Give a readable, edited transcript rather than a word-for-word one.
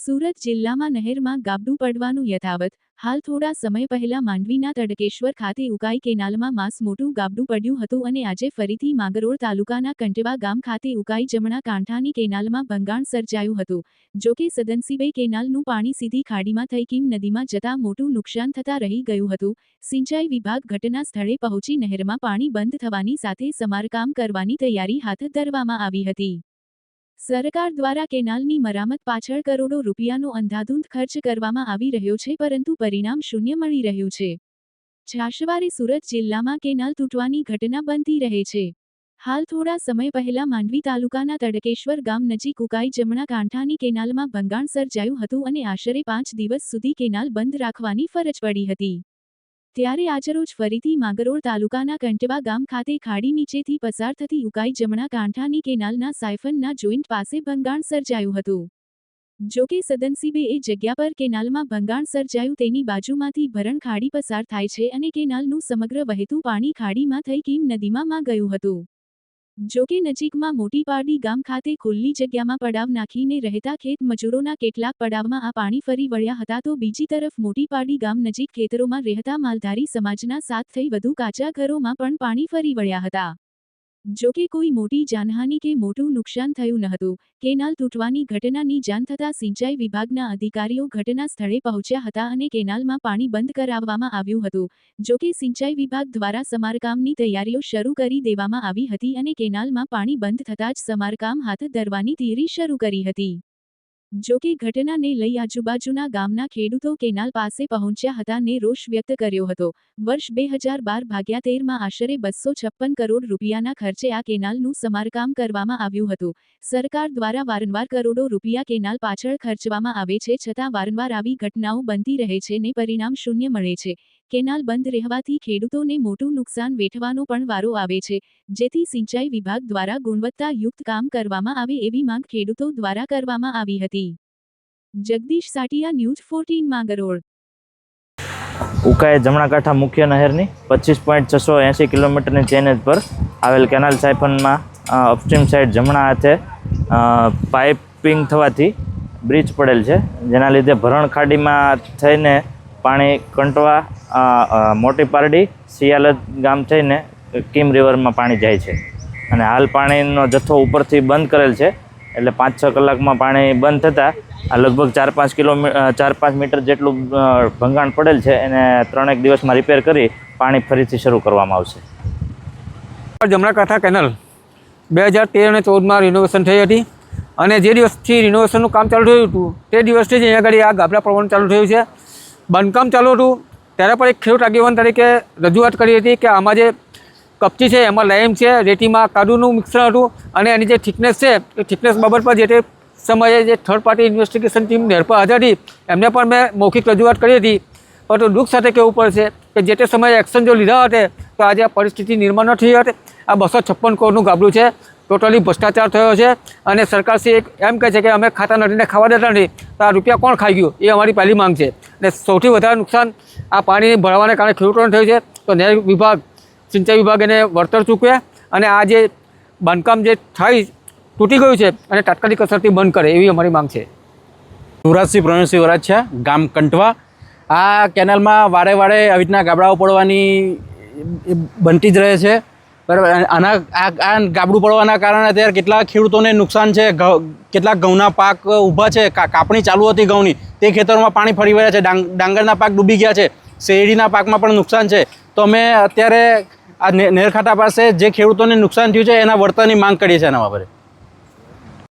સુરત જિલ્લામાં નહેરમાં ગાબડું પડવાનું યથાવત. હાલ થોડા સમય પહેલા માંડવીના તડકેશ્વર ખાતે ઉકાઈ કેનાલમાં માસ મોટું ગાબડું પડ્યું હતું અને આજે ફરીથી માંગરોળ તાલુકાના કંટવા ગામ ખાતે ઉકાઈ જમણા કાંઠાની કેનાલમાં ભંગાણ સર્જાયું હતું. જોકે સદનસીબે કેનાલનું પાણી સીધી ખાડીમાં થઈ કીમ નદીમાં જતા મોટું નુકસાન થતા રહી ગયું હતું. સિંચાઈ વિભાગ ઘટના સ્થળે પહોંચી નહેરમાં પાણી બંધ થવાની સાથે સમારકામ કરવાની તૈયારી હાથ ધરવામાં આવી હતી. સરકાર દ્વારા કેનાલની મરામત પાછળ કરોડો રૂપિયાનો અંધાધૂંધ ખર્ચ કરવામાં આવી રહ્યો છે, પરંતુ પરિણામ શૂન્ય મળી રહ્યું છે. છાશવારે સુરત જિલ્લામાં કેનાલ તૂટવાની ઘટના બનતી રહે છે. હાલ થોડા સમય પહેલા માંડવી તાલુકાના તડકેશ્વર ગામ નજીક ઉકાઈ જમણા કાંઠાની કેનાલમાં ભંગાણ સર્જાયું હતું અને આશરે 5 દિવસ સુધી કેનાલ બંધ રાખવાની ફરજ પડી હતી. ત્યારે આજરોજ ફરીથી માંગરોળ તાલુકાના કંટવા ગામ ખાતે ખાડી નીચેથી પસાર થતી ઉકાઈ જમણા કાંઠાની કેનાલના સાયફનના જોઈન્ટ પાસે ભંગાણ સર્જાયું હતું. જોકે સદનસીબે એ જગ્યા પર કેનાલમાં ભંગાણ સર્જાયું તેની બાજુમાંથી ભરણ ખાડી પસાર થાય છે અને કેનાલનું સમગ્ર વહેતું પાણી ખાડીમાં થઈ કીમ નદીમાં ગયું હતું. જોકે નજીકમાં મોટી પારડી ગામ ખાતે ખુલ્લી જગ્યામાં પડાવ નાખીને રહેતા ખેત મજૂરોના કેટલાક પડાવમાં આ પાણી ફરી વળ્યા હતા, તો બીજી તરફ મોટી પારડી ગામ નજીક ખેતરોમાં રહેતા માલધારી સમાજના સાથ થઈ વધુ કાચા ઘરોમાં પણ પાણી ફરી વળ્યા હતા. જોકે કોઈ મોટી જાનહાનિ કે મોટું નુકસાન થયું ન હતું. કેનાલ તૂટવાની ઘટનાની જાણ થતાં સિંચાઈ વિભાગના અધિકારીઓ ઘટના સ્થળે પહોંચ્યા હતા અને કેનાલમાં પાણી બંધ કરાવવામાં આવ્યું હતું. જોકે સિંચાઈ વિભાગ દ્વારા સમારકામની તૈયારીઓ શરૂ કરી દેવામાં આવી હતી અને કેનાલમાં પાણી બંધ થતાં જ સમારકામ હાથ ધરવાની તૈયારી શરૂ કરી હતી. જોકે ઘટનાને લઈ આજુબાજુના ગામના ખેડૂતો કેનાલ પાસે પહોંચ્યા હતા ને રોષ વ્યક્ત કર્યો હતો. વર્ષ 2012-13માં આશરે 256 કરોડ રૂપિયાના ખર્ચે આ કેનાલનું સમારકામ કરવામાં આવ્યું હતું. સરકાર દ્વારા વારંવાર કરોડો રૂપિયા કેનાલ પાછળ ખર્ચવામાં આવે છે, છતાં વારંવાર આવી ઘટનાઓ બનતી રહે છે ને પરિણામ શૂન્ય મળે છે. કેનાલ બંધ રહેવાથી ખેડૂતોને મોટું નુકસાન વેઠવાનો પણ વારો આવે છે, જેથી સિંચાઈ વિભાગ દ્વારા ગુણવત્તાયુક્ત કામ કરવામાં આવે એવી માંગ ખેડૂતો દ્વારા કરવામાં આવી હતી. જગદીશ સાટિયા, ન્યૂઝ 14 માંગરોળ. ઉકાઈ જમણા કાંઠા મુખ્ય નહેરની 25.680 કિલોમીટરની ચેનેજ પર આવેલ કેનાલ સાયફનમાં અપસ્ટ્રીમ સાઇડ જમણા હાથે પાઇપિંગ થવાથી બ્રિજ પડેલ છે, જેના લીધે ભરણ ખાડીમાં થઈને પાણી કંટવા મોટી પારડી સિયાલત ગામ થઈને કીમ રિવરમાં પાણી જાય છે. અને હાલ પાણીનો જથ્થો ઉપરથી બંધ કરેલ છે, એટલે 5-6 કલાકમાં પાણી બંધ થતાં આ લગભગ 4-5 મીટર જેટલું ભંગાણ પડેલ છે, એને 3-1 દિવસમાં રિપેર કરી પાણી ફરીથી શરૂ કરવામાં આવશે. જમણા કાંઠા કેનાલ 2013 અને 2014માં રિનોવેશન થઈ હતી અને જે દિવસથી રિનોવેશનનું કામ ચાલુ થયું હતું તે દિવસથી જ અહીંયા આગળ આ ગાબડા પડવાનું ચાલુ થયું છે. બાંધકામ ચાલુ હતું ત્યારે પણ એક ખેડૂત આગેવાન તરીકે રજૂઆત કરી હતી કે આમાં જે કપચી છે એમાં લાઈમ છે, રેતીમાં કાદુનું મિશ્રણ હતું અને એની જે થિકનેસ છે એ થિકનેસ બાબત પર જે તે સમયે જે થર્ડ પાર્ટી ઇન્વેસ્ટિગેશન ટીમ નહેર પર હાજર હતી એમને પણ મેં મૌખિક રજૂઆત કરી હતી. પરંતુ દુઃખ સાથે કહેવું પડશે કે જે તે સમયે એક્શન જો લીધા હોતે તો આજે આ પરિસ્થિતિ નિર્માણ ન થઈ હોત. આ 256 કરોડનું ગાબડું છે, ટોટલી ભ્રષ્ટાચાર થયો છે અને સરકારશ્રી એમ કહે છે કે અમે ખાતા નદીને ખાવા દેતા નથી, તો આ રૂપિયા કોણ ખાઈ ગયું એ અમારી પહેલી માંગ છે. અને સૌથી વધારે નુકસાન આ પાણી ભરાવાને કારણે ખેડૂતોને થયું છે, તો નહેર વિભાગ, સિંચાઈ વિભાગ એને વળતર ચૂકવે અને આ જે બાંધકામ જે તૂટી ગયું છે અને તાત્કાલિક અસરથી બંધ કરે એવી અમારી માંગ છે. યુવરાજસિંહ પ્રવીણસિંહ વરાછા, ગામ કંટવા. આ કેનાલમાં વારે વારે આવી રીતના ગાબડાઓ પડવાની બનતી જ રહે છે, બરાબર. આ ગાબડું પડવાના કારણે અત્યારે કેટલા ખેડૂતોને નુકસાન છે. કેટલાક ઘઉંના પાક ઊભા છે, કાપણી ચાલુ હતી ઘઉંની, તે ખેતરોમાં પાણી ફરી વળ્યા છે. ડાંગરના પાક ડૂબી ગયા છે, શેરડીના પાકમાં પણ નુકસાન છે. તો અમે અત્યારે આ નહેર ખાતા પાસે જે ખેડૂતોને નુકસાન થયું છે એના વળતરની માંગ કરીએ છીએ એના બાબતે.